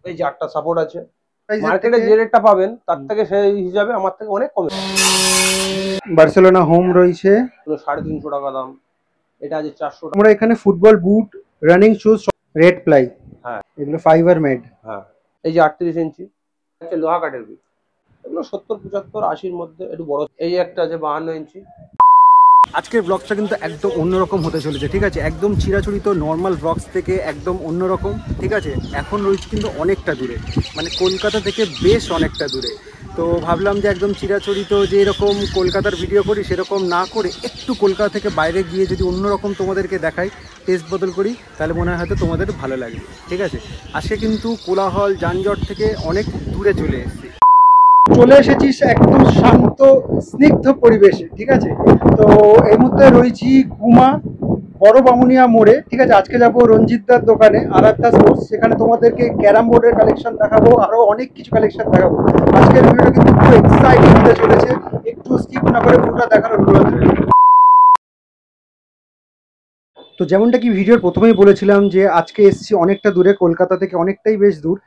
এই যে 8টা সাপোর্ট আছে। প্রাইসের মার্কেটে থেকে যে রেটটা পাবেন তার থেকে সেই হিসাবে আমার থেকে অনেক কমে। বার্সেলোনা হোম রয়েছে। 350 টাকা দাম। এটা আছে 400 টাকা। আমরা এখানে ফুটবল বুট, রানিং শুজ, রেড প্লাই, হ্যাঁ এগুলো ফাইবার মেড। হ্যাঁ। এই যে 38 ইঞ্চি হচ্ছে লোহা কাঠের বিট। এগুলো 70, 75, 80-র মধ্যে একটু বড়। এই যে একটা আছে 52 ইঞ্চি। আজকের ব্লগটা কিন্তু একদম অন্যরকম হতে চলেছে, ঠিক আছে? একদম চিরাচরিত নর্মাল ব্লগস থেকে একদম অন্যরকম, ঠিক আছে? এখন রয়েছে কিন্তু অনেকটা দূরে, মানে কলকাতা থেকে বেশ অনেকটা দূরে। তো ভাবলাম যে একদম চিরাচরিত যে এরকম কলকাতার ভিডিও করি সেরকম না করে একটু কলকাতা থেকে বাইরে গিয়ে যদি অন্যরকম তোমাদেরকে দেখাই, টেস্ট বদল করি, তাহলে মনে হয় হয়তো তোমাদের ভালো লাগবে, ঠিক আছে? আজকে কিন্তু কোলাহল যানজট থেকে অনেক দূরে চলে এসেছি। চলে এসেছিস একদম শান্ত স্নিগ্ধ পরিবেশে, ঠিক আছে? তো এই মুহূর্তে রয়েছি গুমা বড় বামুনিয়া মোড়ে, ঠিক আছে? আজকে যাবো রঞ্জিতদার দোকানে, আরাধ্যা স্পোর্টস। সেখানে তোমাদেরকে ক্যারাম বোর্ডের কালেকশন দেখাবো, আরো অনেক কিছু কালেকশন দেখাবো। আজকের ভিডিওটা কিন্তু খুব এক্সাইটিং হতে চলেছে, একটু স্কিপ না করে পুরোটা দেখার অনুরোধ রইল। তো যেমনটা কি ভিডিওর প্রথমেই বলেছিলাম যে আজকে এসেছি অনেকটা দূরে, কলকাতা থেকে অনেকটাই বেশ দূর,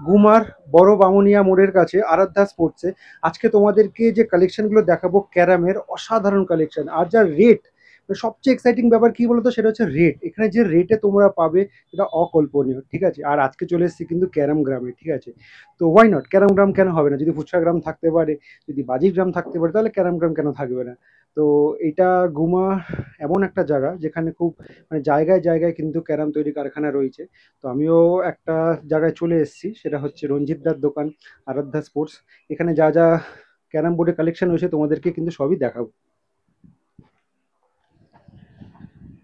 গুমার বড় বামুনিয়া মোড়ের কাছে আরাধ্যা স্পোর্টসে। আজকে তোমাদেরকে যে কালেকশনগুলো দেখাবো ক্যারামের, অসাধারণ কালেকশন। আর যা রেট, সবচেয়ে এক্সাইটিং ব্যাপার কি বলতো, সেটা হচ্ছে রেট। এখানে যে রেটে তোমরা পাবে সেটা অকল্পনীয়, ঠিক আছে? আর আজকে চলে এসেছি কিন্তু ক্যারাম গ্রামে, ঠিক আছে? তো ওয়াই নট, ক্যারাম গ্রাম কেন হবে না? যদি ফুচকা গ্রাম থাকতে পারে, যদি বাজি গ্রাম থাকতে পারে, তাহলে ক্যারাম গ্রাম কেন থাকবে না? তো এটা গুমা এমন একটা জায়গা যেখানে খুব মানে জায়গায় জায়গায় কিন্তু ক্যারাম তৈরি কারখানা রয়েছে। তো আমিও একটা জায়গায় চলে এসেছি, সেটা হচ্ছে রঞ্জিতদার দোকান, আরাধ্যা স্পোর্টস। এখানে যা যা ক্যারাম বোর্ডের কালেকশন রয়েছে তোমাদেরকে কিন্তু সবই দেখাবো।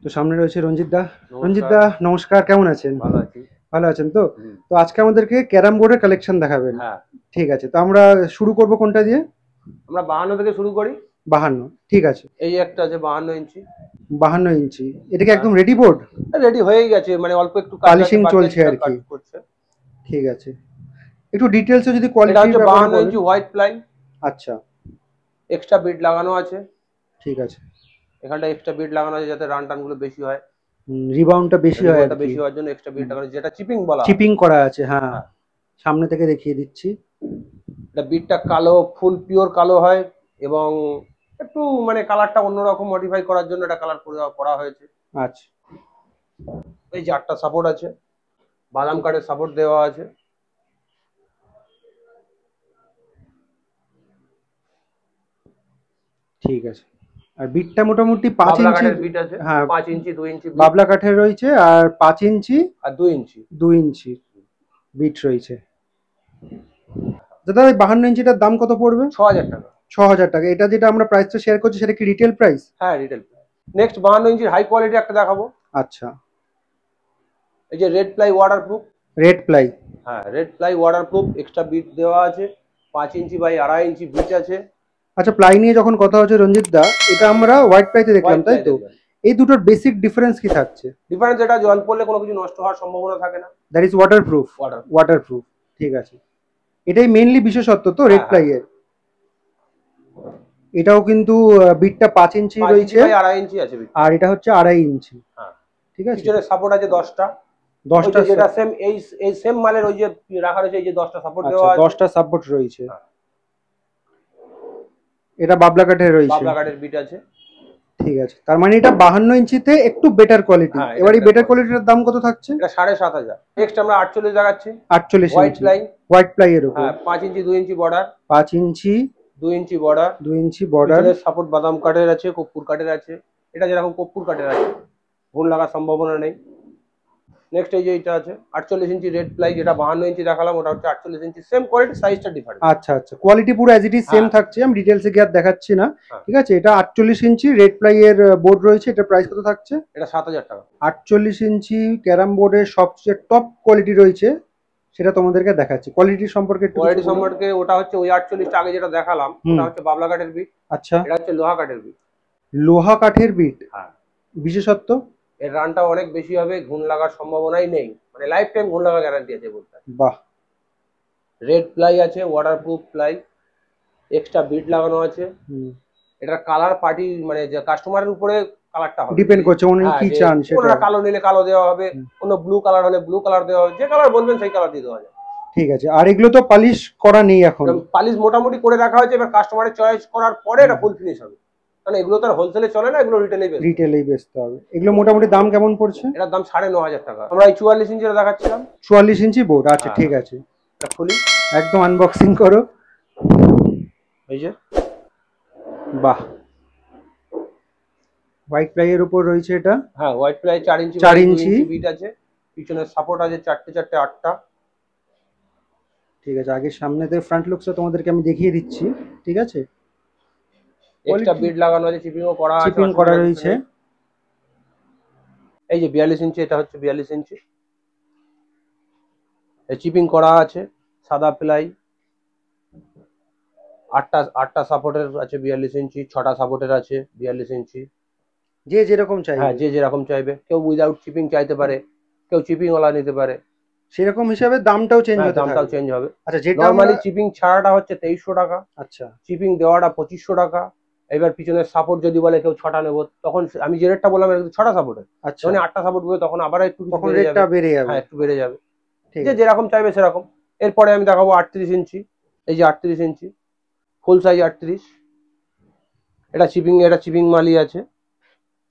তো সামনে রয়েছে রঞ্জিত দা। রঞ্জিত নমস্কার। দা নমস্কার, কেমন আছেন? ভালো আছি। ভালো আছেন তো? হুম। তো আজকে আমাদেরকে ক্যারাম বোর্ডের কালেকশন দেখাবেন। হ্যাঁ, ঠিক আছে, তো আমরা শুরু করব কোনটা দিয়ে? আমরা 52 থেকে শুরু করি। 52, ঠিক আছে। এই একটা আছে 52 ইঞ্চি। 52 ইঞ্চি, এটা কি হ্যাঁ, একদম রেডি বোর্ড? রেডি হয়েই গেছে, মানে অল্প একটু কাজ আছে, পলিশিং বাকি আছে, চলছে এটা আর কাজ কি। করছে। ঠিক আছে, একটু ডিটেলসে যদি এটা কোয়ালিটির হচ্ছে ব্যাপারে 52 বলেন। ইঞ্চি হোয়াইট প্লাই। আচ্ছা, এক্সট্রা বিট লাগানো আছে। ঠিক আছে। এখানটা এক্সট্রা বিট লাগানো আছে যাতে রান টানগুলো বেশি হয়। রিবাউন্ডটা বেশি হয় আর রিবনটা কি। বেশি হওয়ার জন্য এক্সট্রা বিট লাগানো আছে, যেটা চিপিং বলা হয়। চিপিং করা আছে, হ্যাঁ। হ্যাঁ, সামনে থেকে দেখিয়ে দিচ্ছি। এটা বিটটা কালো, ফুল পিওর কালো হয়। এবং একটু মানে কালারটা অন্যরকম মডিফাই করার জন্য এটা কালার করা হয়েছে। আচ্ছা, এই যে 8টা সাপোর্ট আছে, বাদাম কাঠের সাপোর্ট দেওয়া আছে। ঠিক আছে। আর বিটটা মোটামুটি 5 বাবলা ইঞ্চি। কাঠের বিট আছে, হ্যাঁ, 5 ইঞ্চি 2 ইঞ্চি বিট বাবলা কাঠের রয়েছে, আর 5 ইঞ্চি আর 2 ইঞ্চি। 2 ইঞ্চি বিট রয়েছে। দাদা, এই 52 ইঞ্চিটার দাম কত পড়বে? 6,000 টাকা। 6,000 টাকা। এটা যেটা আমরা প্রাইসটা শেয়ার করছি, সেটা কি রিটেল প্রাইস? হ্যাঁ, রিটেল। নেক্সট 52 ইঞ্চির হাই কোয়ালিটি একটা দেখাবো। আচ্ছা, এই যে red ply waterproof. Red ply. হ্যাঁ, red ply waterproof, extra bit দেওয়া আছে। 5 ইঞ্চি বাই 2.5 ইঞ্চি বিট আছে। আচ্ছা, প্লাই নিয়ে যখন কথা হচ্ছে রঞ্জিত দা, এটা আমরা হোয়াইট প্লাইতে দেখলাম, হোয়াইট তাই প্লাই তো? দেখবেন। এই দুটোর বেসিক ডিফারেন্স কি থাকছে? ডিফারেন্স এটা জল পড়লে কোনো কিছু নষ্ট হওয়ার সম্ভাবনা থাকে না। That is waterproof. Water. Waterproof, ঠিক আছে। এটাই মেইনলি বিশেষত্ব তো হ্যাঁ রেড হ্যাঁ। প্লাইয়ের। এটাও কিন্তু বিটটা 5 ইঞ্চি 5 ইঞ্চি রয়েছে, বাই 2.5 ইঞ্চি আছে বিট। আর এটা হচ্ছে 2.5 ইঞ্চি। হ্যাঁ। ঠিক আছে, পিছনে সাপোর্ট আছে 10টা। ওই 10টা। যে যেটা সেম এই এই সেম মালের ওই যে রাখা রয়েছে, এই যে 10টা সাপোর্ট আচ্ছা, দেওয়া আছে। 10টা সাপোর্ট রয়েছে। হ্যাঁ। এটা বাবলা কাঠের রয়েছে। বাবলা কাঠের বিট আছে। ঠিক আছে, তার মানে এটা 52 ইঞ্চিতে একটু বেটার কোয়ালিটি। হ্যাঁ, এটা এবার এই better বেটার quality। কোয়ালিটির দাম কত থাকছে? এটা 7,500। নেক্সট আমরা 48 দেখাচ্ছি। 48 হোয়াইট ইঞ্চি প্লাই। হোয়াইট প্লাইয়ের উপর। হ্যাঁ, 5 ইঞ্চি 2 ইঞ্চি বর্ডার। 5 ইঞ্চি 2 ইঞ্চি বর্ডার। 2 ইঞ্চি বর্ডার। পিছনের সাপোর্ট বাদাম কাঠের আছে, কর্পূর কাঠের আছে। এটা যেরকম কর্পূর কাঠের আছে, ঘুণ লাগার সম্ভাবনা নেই। নেক্সট এই যে এটা আছে 48 ইঞ্চি রেড প্লাই, যেটা 52 ইঞ্চি দেখালাম, ওটা হচ্ছে 48 ইঞ্চি। সেম কোয়ালিটি, সাইজটা ডিফারেন্ট। আচ্ছা আচ্ছা, কোয়ালিটি পুরো অ্যাজ ইট ইজ সেম হ্যাঁ থাকছে, আমি ডিটেলসে গিয়ে আর দেখাচ্ছি না। হ্যাঁ। ঠিক আছে, এটা 48 ইঞ্চি রেড প্লাইয়ের বোর্ড রয়েছে। এটা প্রাইস কত থাকছে? এটা 7,000 টাকা। 48 ইঞ্চি ক্যারাম বোর্ডের সবচেয়ে টপ কোয়ালিটি রয়েছে, সেটা তোমাদেরকে দেখাচ্ছি। কোয়ালিটি সম্পর্কে একটু কোয়ালিটি কিছু বলুন। সম্পর্কে, ওটা হচ্ছে ওই 48টা আগে যেটা দেখালাম, ওটা হচ্ছে বাবলা কাঠের বিট। আচ্ছা, এটা হচ্ছে লোহা কাঠের বিট। লোহা কাঠের বিট। হ্যাঁ। বিশেষত্ব? এর রানটা অনেক বেশি হবে, ঘুণ লাগার সম্ভাবনাই নেই, মানে লাইফ টাইম ঘুণ লাগার গ্যারান্টি আছে বলতে। বাহ। রেড প্লাই আছে, ওয়াটারপ্রুফ প্লাই, এক্সট্রা বিট লাগানো আছে। এটার কালার পার্টি মানে যে কাস্টমারের উপরে কালারটা হবে, ডিপেন্ড করছে উনি হ্যাঁ, কি যে চান সেটা। ওনারা কালো নিলে কালো দেওয়া হবে, কোনো ব্লু কালার হলে ব্লু কালার দেওয়া হবে, যে কালার বলবেন সেই কালার দিয়ে দেওয়া যাবে। ঠিক আছে, আর এগুলো তো পালিশ করা নেই এখন? পালিশ মোটামুটি করে রাখা হয়েছে, এবার কাস্টমারের চয়েস করার পরে এটা ফুল ফিনিশ হবে, কারণ এগুলো তো আর হোলসেলে চলে না, এগুলো রিটেলেই বেচতে হবে। এগুলো মোটামুটি দাম কেমন পড়ছে? এটার দাম 9,500 টাকা। আমরা এই 44 ইঞ্চিটা দেখাচ্ছিলাম। 44 ইঞ্চি বোর্ড, আচ্ছা হ্যাঁ। ঠিক আছে, এটা খুলি, একদম আনবক্সিং করো। এই যে বাহ, হোয়াইট প্লাইয়ের উপর রয়েছে এটা। হ্যাঁ, হোয়াইট প্লাই 4 ইঞ্চি 4 ইঞ্চি বিট আছে, পিছনে সাপোর্ট আছে 4টে 8টা। ঠিক আছে, আগে সামনেতে ফ্রন্ট লুকসটা তোমাদেরকে আমি দেখিয়ে দিচ্ছি, ঠিক আছে। এক্সট্রা বিট লাগানো আছে, চিপিংও করা আছে, চিপিং করা রয়েছে। এই যে 42 ইঞ্চি, এটা হচ্ছে 42 ইঞ্চি, এই চিপিং করা আছে, সাদা প্লাই, 8টা সাপোর্টের আছে 42 ইঞ্চি, 6টা সাপোর্টের আছে 42 ইঞ্চি। যে যেরকম চাইবে, হ্যাঁ, যে যেরকম চাইবে, কেউ উইদাউট চিপিং চাইতে পারে, কেউ চিপিং ওয়ালা নিতে পারে, সেরকম হিসাবে দামটাও চেঞ্জ হতে দামটাও থাকবে। চেঞ্জ হবে। আচ্ছা, যেটা নরমালি চিপিং ছাড়াটা হচ্ছে 2300 টাকা, আচ্ছা, চিপিং দেওয়াটা 2500 টাকা। এবার পিছনের সাপোর্ট যদি বলে কেউ 6টা নেবো, তখন আমি যে রেটটা বললাম এটা 6টা সাপোর্টের, আচ্ছা, যখন 8টা সাপোর্ট বলবে তখন আবার একটু তখন রেটটা বেড়ে যাবে। হ্যাঁ, একটু বেড়ে যাবে, ঠিক যে আছে, যেরকম চাইবে সেরকম। এরপরে আমি দেখাবো 38 ইঞ্চি, এই যে 38 ইঞ্চি ফুল সাইজ 38। এটা চিপিং মালই আছে,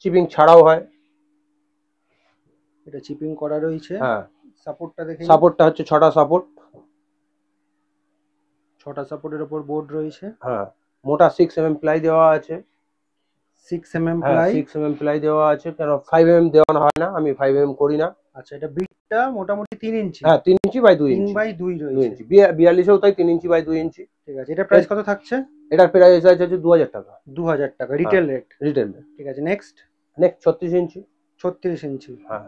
চিপিং ছাড়াও হয়। এটা চিপিং করা রয়েছে। হ্যাঁ, সাপোর্টটা দেখে, সাপোর্টটা হচ্ছে 6টা সাপোর্ট, 6টা সাপোর্টের উপর বোর্ড রয়েছে। হ্যাঁ, মোটা 6 mm প্লাই দেওয়া আছে, 6 mm হ্যাঁ প্লাই। 6 mm প্লাই দেওয়া আছে, কারণ 5 mm দেওয়া হয় না, আমি 5 mm করি না। আচ্ছা, এটা বিটটা মোটামুটি 3 ইঞ্চি। হ্যাঁ, 3 ইঞ্চি বাই 2 3 ইঞ্চি, বাই 2 2 রয়েছে। ইঞ্চি 42এও তাই 3 ইঞ্চি বাই 2 ইঞ্চি। ঠিক আছে, এটা প্রাইস কত থাকছে? এটার প্রাইস আছে 2000 টাকা, 2000 টাকা রিটেল রেট। রিটেল। ঠিক আছে, নেক্সট 36 ইঞ্চি। 36 ইঞ্চি, হ্যাঁ,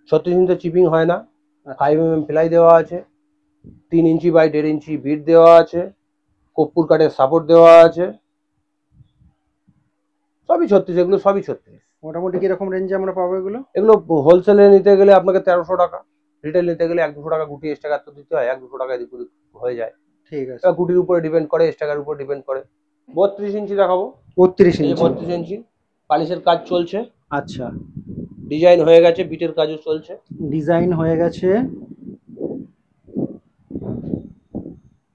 36 ইঞ্চি চিপিং হয় না, 5 mm প্লাই দেওয়া আছে, 3 ইঞ্চি বাই 1.5 ইঞ্চি বিট দেওয়া আছে, কর্পূর কাঠের সাপোর্ট দেওয়া আছে, সবই 36, এগুলো সবই 36। মোটামুটি কিরকম রেঞ্জে আমরা পাবো এগুলো? এগুলো হোলসেলে নিতে গেলে আপনাকে 1300 টাকা, রিটেল নিতে গেলে 1-200 টাকা গুটি এক্সট্রা তো দিতে হয়, 1-200 টাকা এদিক ওদিক হয়ে যায়। ঠিক আছে, গুটির উপরে ডিপেন্ড করে, এক্সট্রার উপর ডিপেন্ড করে। 32 ইঞ্চি দেখাবো। 32 এই ইঞ্চি, 32 ইঞ্চি পালিশের কাজ চলছে, আচ্ছা, ডিজাইন হয়ে গেছে, বিটের কাজও চলছে। ডিজাইন হয়ে গেছে।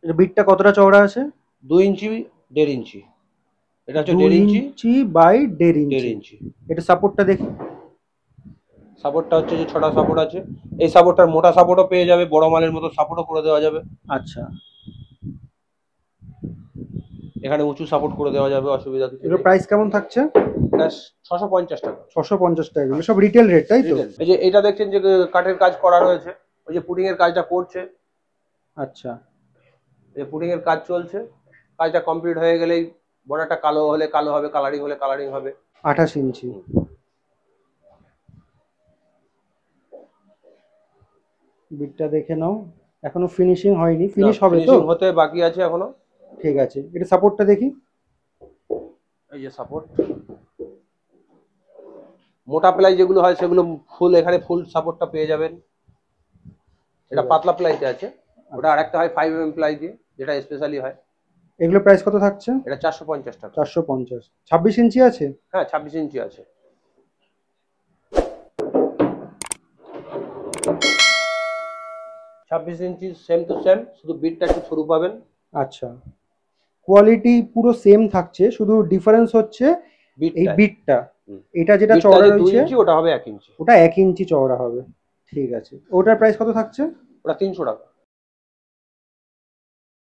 এটা বিটটা কতটা চওড়া আছে? 2 ইঞ্চি 1.5 ইঞ্চি, এটা হচ্ছে 1.5 ইঞ্চি বাই 1.5 1.5 ইঞ্চি। ইঞ্চি। এটা সাপোর্টটা দেখি। সাপোর্টটা হচ্ছে যে 6টা সাপোর্ট আছে, এই সাপোর্টটার মোটা সাপোর্টও পেয়ে যাবে, বড় মালের মতো সাপোর্টও করে দেওয়া যাবে। আচ্ছা, এখানে উঁচু সাপোর্ট করে দেওয়া যাবে, অসুবিধা কিছু এগুলো নেই। প্রাইস কেমন থাকছে? এটা 650 টাকা, 650 টাকা। এগুলো সব রিটেল রেট, তাই তো? এই যে এটা দেখছেন যে কাঠের কাজ করা রয়েছে, ওই যে পুডিং এর কাজটা করছে, আচ্ছা, এই পুডিং এর কাজ চলছে, কাজটা কমপ্লিট হয়ে গেলেই বর্ডারটা কালো হলে কালো হবে, কালারিং হলে কালারিং হবে। 28 ইঞ্চি। বিটটা দেখে নাও, এখনো ফিনিশিং হয়নি, ফিনিশ হবে তো? ফিনিশিং হতে বাকি আছে এখনো। ঠিক আছে, এটা সাপোর্টটা দেখি। এই যে সাপোর্ট, মোটা প্লাই যেগুলো হয় সেগুলো ফুল, এখানে ফুল সাপোর্টটা পেয়ে যাবেন। এটা পাতলা প্লাইতে আছে, ওটা আরেকটা হয় 5 mm প্লাই দিয়ে, যেটা স্পেশালি হয়। এগুলো প্রাইস কত থাকছে? এটা 450 টাকা। 450। 26 ইঞ্চি আছে? হ্যাঁ, 26 ইঞ্চি আছে। 26 ইঞ্চি সেম টু সেম, শুধু বিটটা একটু সরু পাবেন। আচ্ছা, কোয়ালিটি পুরো সেম থাকছে, শুধু ডিফারেন্স হচ্ছে এই বিটটা। এটা যেটা চওড়া রয়েছে 2 ইঞ্চি, ওটা হবে 1 ইঞ্চি, ওটা 1 ইঞ্চি চওড়া হবে। ঠিক আছে, ওটার প্রাইস কত থাকছে? ওটা 300 টাকা।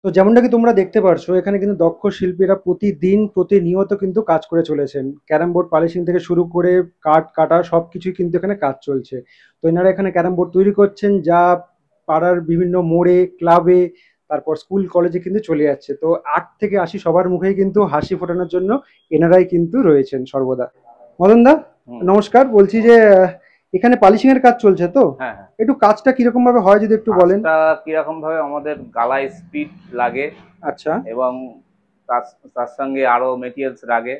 তো যেমনটা কি তোমরা দেখতে পারছো, এখানে কিন্তু দক্ষ শিল্পীরা প্রতিদিন প্রতিনিয়ত কিন্তু কাজ করে চলেছেন। ক্যারাম বোর্ড পলিশিং থেকে শুরু করে কাঠ কাটা সবকিছুই কিন্তু এখানে কাজ চলছে। তো এনারা এখানে ক্যারাম বোর্ড তৈরি করছেন, যা পাড়ার বিভিন্ন মোড়ে, ক্লাবে, তারপর স্কুল কলেজে কিন্তু চলে যাচ্ছে। তো 8 থেকে 80 সবার মুখেই কিন্তু হাসি ফোটানোর জন্য এনারাই কিন্তু রয়েছেন সর্বদা। মদন দা, নমস্কার। বলছি যে এখানে পলিশিং এর কাজ চলছে তো? হ্যাঁ, একটু কাজটা কিরকম ভাবে হয় যদি একটু বলেন। কিরকম ভাবে আমাদের গালায় স্পিড লাগে, আচ্ছা, এবং তার সঙ্গে আরো মেটেরিয়ালস লাগে,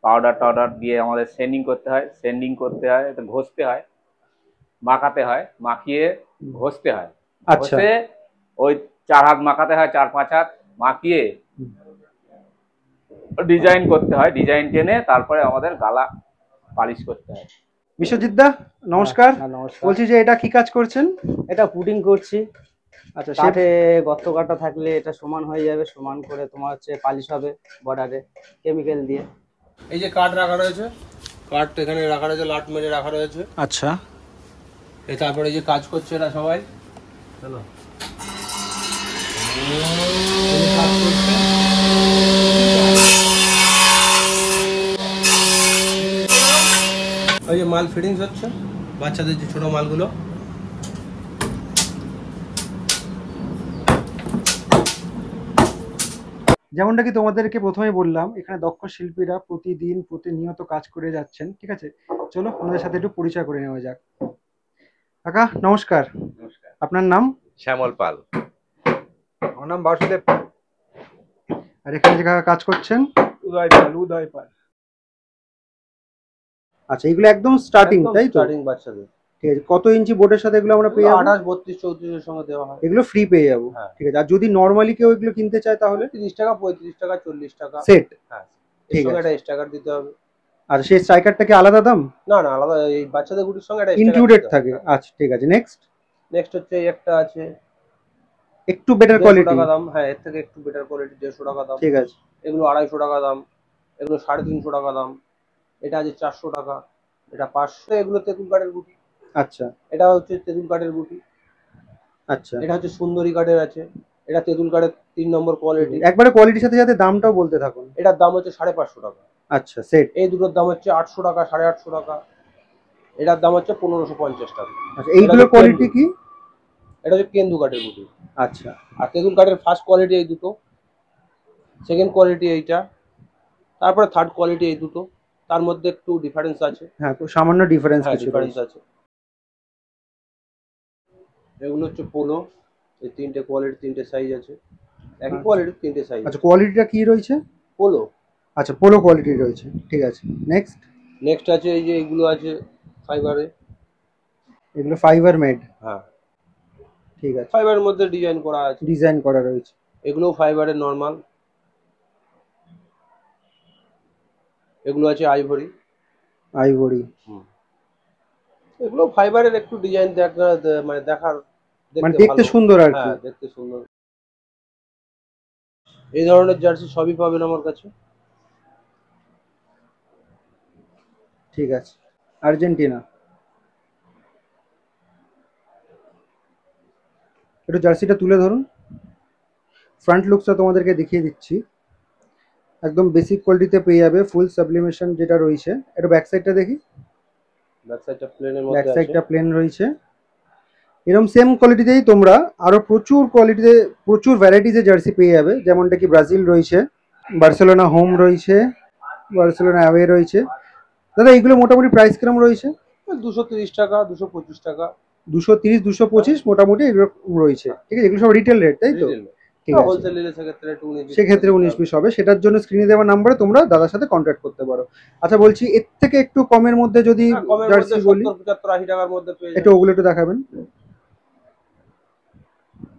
পাউডার টাউডার দিয়ে আমাদের সেন্ডিং করতে হয়, এটা ঘষতে হয়, মাখাতে হয়, মাখিয়ে ঘষতে হয়। আচ্ছা, ঘষে ওই 4 হাত মাখাতে হয়, 4-5 হাত মাখিয়ে ডিজাইন করতে হয়, ডিজাইন টেনে তারপরে আমাদের গালা পালিশ করতে হয়। বিশ্বজিৎ দা নমস্কার। হ্যাঁ, নমস্কার। বলছি যে এটা কি কাজ করছেন? এটা পুডিং করছি। আচ্ছা কাঠে গর্ত কাটা থাকলে এটা সমান হয়ে যাবে, সমান করে তোমার হচ্ছে পালিশ হবে বর্ডারে কেমিক্যাল দিয়ে। এই যে কাঠ রাখা রয়েছে, কাঠ এখানে রাখা রয়েছে, লাট মেরে রাখা রয়েছে। আচ্ছা এই তারপরে এই যে কাজ করছে এরা সবাই, চলো এই যে কাজ করছে। ওই যে মাল ফিটিংস হচ্ছে, বাচ্চাদের যে ছোট মালগুলো। যেমনটা কি তোমাদেরকে প্রথমে বললাম, এখানে দক্ষ শিল্পীরা প্রতিদিন প্রতিনিয়ত কাজ করে যাচ্ছেন। ঠিক আছে, চলো আমাদের সাথে একটু পরিচয় করে নেওয়া যাক। কাকা নমস্কার, আপনার নাম? শ্যামল পাল। আমার নাম বাসুদেব। আর এখানে যে কাকা কাজ করছেন? উদয় পাল। উদয় পাল। আচ্ছা এগুলো একদম স্টার্টিং তাই তো? স্টার্টিং বাচ্চাদের। ঠিক আছে, কত ইঞ্চি বোর্ডের সাথে এগুলো আমরা পেয়ে যাবো? 28, 32, 34 এর সঙ্গে দেওয়া হয়। এগুলো ফ্রি পেয়ে যাবো। হ্যাঁ। ঠিক আছে, আর যদি নর্মালি কেউ এগুলো কিনতে চায় তাহলে 30 টাকা, 35 টাকা, 40 টাকা সেট? হ্যাঁ, ঠিক এর সঙ্গে আছে। একটা স্টিকার দিতে হবে। আর সেই স্ট্রাইকারটা কি আলাদা দাম? না না, আলাদা, এই বাচ্চাদের গুটির সঙ্গে একটা ইনক্লুডেড থাকে? আচ্ছা ঠিক আছে। নেক্সট নেক্সট হচ্ছে এই একটা আছে, একটু বেটার 150 কোয়ালিটি? টাকা দাম। হ্যাঁ, এর থেকে একটু বেটার কোয়ালিটি, 150 টাকা দাম। ঠিক আছে। এগুলো 250 টাকা দাম, এগুলো 350 টাকা দাম। এটা আছে 400 টাকা, এটা 500। এগুলো তেঁতুল কাঠের গুটি। আচ্ছা এটা হচ্ছে তেঁতুল কাঠের গুটি। আচ্ছা, এটা হচ্ছে সুন্দরী কাঠের আছে, এটা তেঁতুল কাঠের 3 নম্বর কোয়ালিটি। একবারে কোয়ালিটির সাথে সাথে দামটাও বলতে থাকুন। এটার দাম হচ্ছে 550 টাকা। আচ্ছা সেট। এই দুটোর দাম হচ্ছে 800 টাকা, 850 টাকা। এটার দাম হচ্ছে 1550 টাকা। আচ্ছা এইগুলোর কোয়ালিটি কি? এটা হচ্ছে কেন্দু কাঠের গুটি। আচ্ছা আর তেঁতুল কাঠের ফার্স্ট কোয়ালিটি এই দুটো, সেকেন্ড কোয়ালিটি এইটা, তারপরে থার্ড কোয়ালিটি এই দুটো। তার মধ্যে একটু ডিফারেন্স আছে। হ্যাঁ, সামান্য ডিফারেন্স হ্যাঁ, কিছু ডিফারেন্স রয়েছে। আছে। এগুলো হচ্ছে পোলো। এই 3টে কোয়ালিটি, 3টে সাইজ আছে। একই কোয়ালিটির 3টে সাইজ। আচ্ছা কোয়ালিটিটা কি রয়েছে? পোলো। আচ্ছা পোলো কোয়ালিটি রয়েছে। ঠিক আছে। নেক্সট নেক্সট আছে এই যে এগুলো আছে ফাইবারে। এগুলো ফাইবার মেড? হ্যাঁ, ঠিক আছে, ফাইবারের মধ্যে ডিজাইন করা আছে। ডিজাইন করা রয়েছে। এগুলো ফাইবারের নরমাল। এগুলো আছে আইভরি। আইভরি? এগুলো ফাইবারের একটু ডিজাইন মানে দেখার, মানে দেখতে ভালো। সুন্দর আর কি? হ্যাঁ, দেখতে সুন্দর। এই ধরনের জার্সি সবই পাবেন আমার কাছে। ঠিক আছে। আর্জেন্টিনা, একটু জার্সিটা তুলে ধরুন। ফ্রন্ট লুকসটা তোমাদেরকে দেখিয়ে দিচ্ছি। একদম বেসিক কোয়ালিটিতে পেয়ে যাবে, ফুল সাবলিমেশন যেটা রয়েছে। একটু ব্যাক সাইডটা দেখি। ব্যাক সাইডটা প্লেনের ব্যাক মধ্যে আছে। সাইডটা প্লেন রয়েছে। এরকম সেম কোয়ালিটিতেই তোমরা আরো প্রচুর কোয়ালিটিতে প্রচুর ভ্যারাইটিসের জার্সি পেয়ে যাবে। যেমনটা কি ব্রাজিল রয়েছে, বার্সেলোনা হোম রয়েছে, বার্সেলোনা অ্যাওয়ে রয়েছে। দাদা এইগুলো মোটামুটি প্রাইস কিরকম রয়েছে? 230 টাকা, 225 টাকা। 230, 225 মোটামুটি এরকম রয়েছে। ঠিক আছে, এগুলো সব রিটেল রেট তাই তো? ঠিক আছে, হোলসেল নিলে সেক্ষেত্রে একটু 19-20 সেক্ষেত্রে 19-20 হবে। সেটার জন্য স্ক্রিনে দেওয়া নাম্বারে তোমরা দাদার সাথে কন্ট্যাক্ট করতে পারো। আচ্ছা বলছি এর থেকে একটু কমের মধ্যে যদি হ্যাঁ, কমের জার্সি মধ্যে বলি, 70, 75, 80 টাকার মধ্যে পেয়ে একটু যাবেন। ওগুলো একটু দেখাবেন।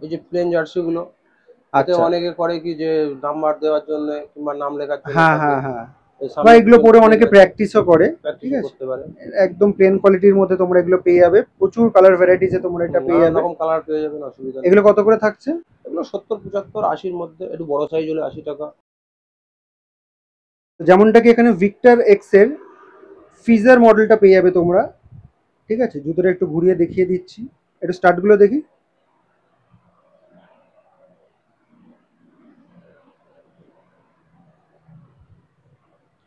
এই যে প্লেন জার্সি গুলো, এতে আচ্ছা, অনেকে করে কি যে নাম্বার দেওয়ার জন্য কিংবা নাম লেখার জন্য হ্যাঁ হ্যাঁ হ্যাঁ, এই বা সামনে এগুলো পরে অনেকে প্র্যাকটিসও করে। practice ঠিক আছে, করতে পারে। একদম প্লেন কোয়ালিটির মধ্যে তোমরা এগুলো পেয়ে যাবে। প্রচুর কালার ভ্যারাইটিসে তোমরা এটা পেয়ে নানা যাবে। রকম কালার পেয়ে যাবেন, অসুবিধা নেই। এগুলো কত করে থাকছে? এগুলো 70, 75, 80-র মধ্যে। একটু বড় সাইজ হলে 80 টাকা। যেমনটা কি এখানে ভিক্টর এক্স এর ফিজার মডেলটা পেয়ে যাবে তোমরা। ঠিক আছে, জুতোটা একটু ঘুরিয়ে দেখিয়ে দিচ্ছি। একটু স্টার্টগুলো দেখি।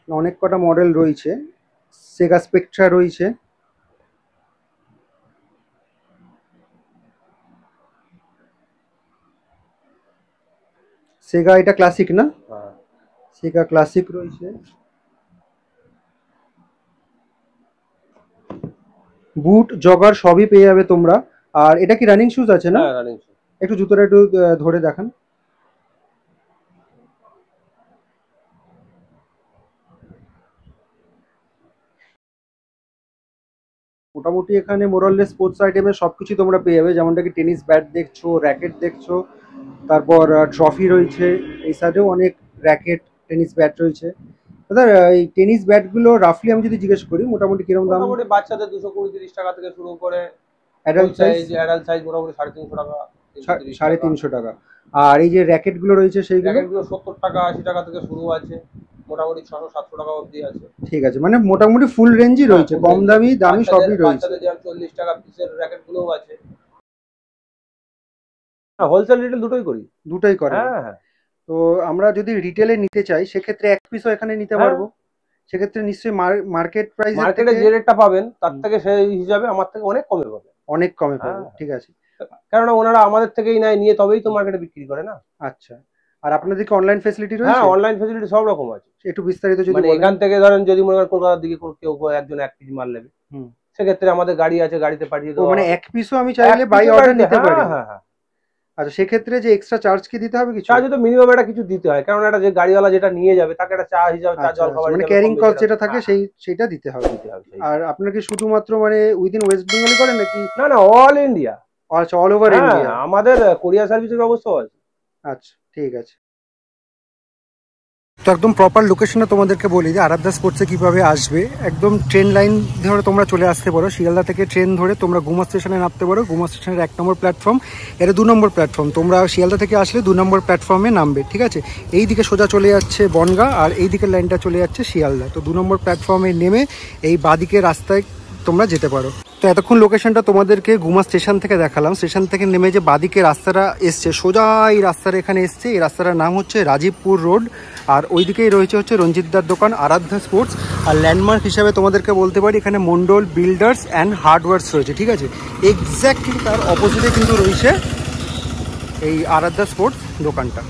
অনেক কটা মডেল রয়েছে। সেগা স্পেকট্রা রয়েছে। সেগা এটা ক্লাসিক না? হ্যাঁ, সেগা ক্লাসিক রয়েছে। বুট জগার সবই পেয়ে যাবে তোমরা। আর এটা কি রানিং শুজ আছে না? হ্যাঁ, রানিং শু। একটু জুতোটা একটু ধরে দেখান। মোটামুটি এখানে মোরাললেস স্পোর্টস আইটেমের সবকিছু তোমরা পেয়ে যাবে। যেমনটা কি টেনিস ব্যাট দেখছো, র্যাকেট দেখছো, তারপর ট্রফি রয়েছে। এই সাইডেও অনেক র্যাকেট, টেনিস ব্যাট রয়েছে। দাদা এই টেনিস ব্যাটগুলো রাফলি আমি যদি জিজ্ঞেস করি মোটামুটি কিরকম দাম? মোটামুটি বাচ্চাদের 220-30 টাকা থেকে শুরু করে অ্যাডাল্ট সাইজ? অ্যাডাল্ট সাইজ মোটামুটি 350 টাকা, 350 টাকা। আর এই যে র্যাকেটগুলো রয়েছে সেইগুলো? র্যাকেটগুলো 70 টাকা 80 টাকা থেকে শুরু আছে, মোটামুটি 600-700 টাকা অবধি আছে। ঠিক আছে, মানে মোটামুটি ফুল রেঞ্জই রয়েছে, কম দামি দামি সবই রয়েছে। বাচ্চাদের যেমন 40 টাকা পিসের র্যাকেটগুলোও আছে। হ্যাঁ, হোলসেল রিটেল দুটোই করি। দুটোই করে? হ্যাঁ হ্যাঁ। তো আমরা যদি রিটেলে নিতে চাই সেক্ষেত্রে এক পিসও এখানে নিতে পারবো? সেক্ষেত্রে নিশ্চয়ই মার্কেট প্রাইস, মার্কেটে যে রেটটা পাবেন তার থেকে সেই হিসাবে আমার থেকে অনেক কমে পাবে। অনেক কমে পাবো। ঠিক আছে, কেননা ওনারা আমাদের থেকেই নিয়ে তবেই তো মার্কেটে বিক্রি করে না। আচ্ছা, আর আপনাদের কি অনলাইন ফ্যাসিলিটি রয়েছে? হ্যাঁ, অনলাইন ফ্যাসিলিটি সব রকম আছে। একটু বিস্তারিত যদি মানে বলেন। এখান থেকে ধরেন যদি মনে করেন কলকাতার দিকে কেউ একজন 1 পিস মাল নেবে, হুম, সেক্ষেত্রে আমাদের গাড়ি আছে, গাড়িতে পাঠিয়ে দেবো। মানে এক পিসও আমি চাইলে বাই অর্ডার নিতে পারি? হ্যাঁ হ্যাঁ। আচ্ছা, সেক্ষেত্রে যে এক্সট্রা চার্জ কি দিতে হবে কিছু? চার্জ তো মিনিমাম একটা কিছু দিতে হয়, কারণ এটা যে গাড়িওয়ালা যেটা নিয়ে যাবে তাকে একটা চা হিসাবে চা জল খাবার মানে ক্যারিং কস্ট যেটা থাকে সেইটা দিতে হবে। আর আপনার কি শুধুমাত্র মানে উইদিন ওয়েস্ট বেঙ্গল করেন নাকি? না না, অল ইন্ডিয়া। আচ্ছা, অল ওভার ইন্ডিয়া। আমাদের কোরিয়ার সার্ভিসের ব্যবস্থাও আছে। আচ্ছা, ঠিক আছে। তো একদম প্রপার লোকেশনটা তোমাদেরকে বলি যে আরাধ্যা স্পোর্টসে কীভাবে আসবে। একদম ট্রেন লাইন ধরে তোমরা চলে আসতে পারো, শিয়ালদা থেকে ট্রেন ধরে তোমরা গুমা স্টেশনে নামতে পারো। গুমা স্টেশনের 1 নম্বর প্ল্যাটফর্ম, এটা 2 নম্বর প্ল্যাটফর্ম। তোমরা শিয়ালদা থেকে আসলে 2 নম্বর প্ল্যাটফর্মে নামবে, ঠিক আছে? এই দিকে সোজা চলে যাচ্ছে বনগাঁ আর এই দিকের লাইনটা চলে যাচ্ছে শিয়ালদা। তো 2 নম্বর প্ল্যাটফর্মে নেমে এই বাঁদিকে রাস্তায় তোমরা যেতে পারো। তো এতক্ষণ লোকেশনটা তোমাদেরকে গুমা স্টেশন থেকে দেখালাম। স্টেশন থেকে নেমে যে বাঁদিকে রাস্তাটা এসছে, সোজা এই রাস্তাটা এখানে এসছে, এই রাস্তাটার নাম হচ্ছে রাজীবপুর রোড। আর ওইদিকেই রয়েছে হচ্ছে রঞ্জিতদার দোকান আরাধ্যা স্পোর্টস। আর ল্যান্ডমার্ক হিসাবে তোমাদেরকে বলতে পারি এখানে মন্ডল বিল্ডার্স অ্যান্ড হার্ডওয়্যার্স রয়েছে, ঠিক আছে? এক্স্যাক্টলি তার অপোজিটে কিন্তু রয়েছে এই আরাধ্যা স্পোর্টস দোকানটা।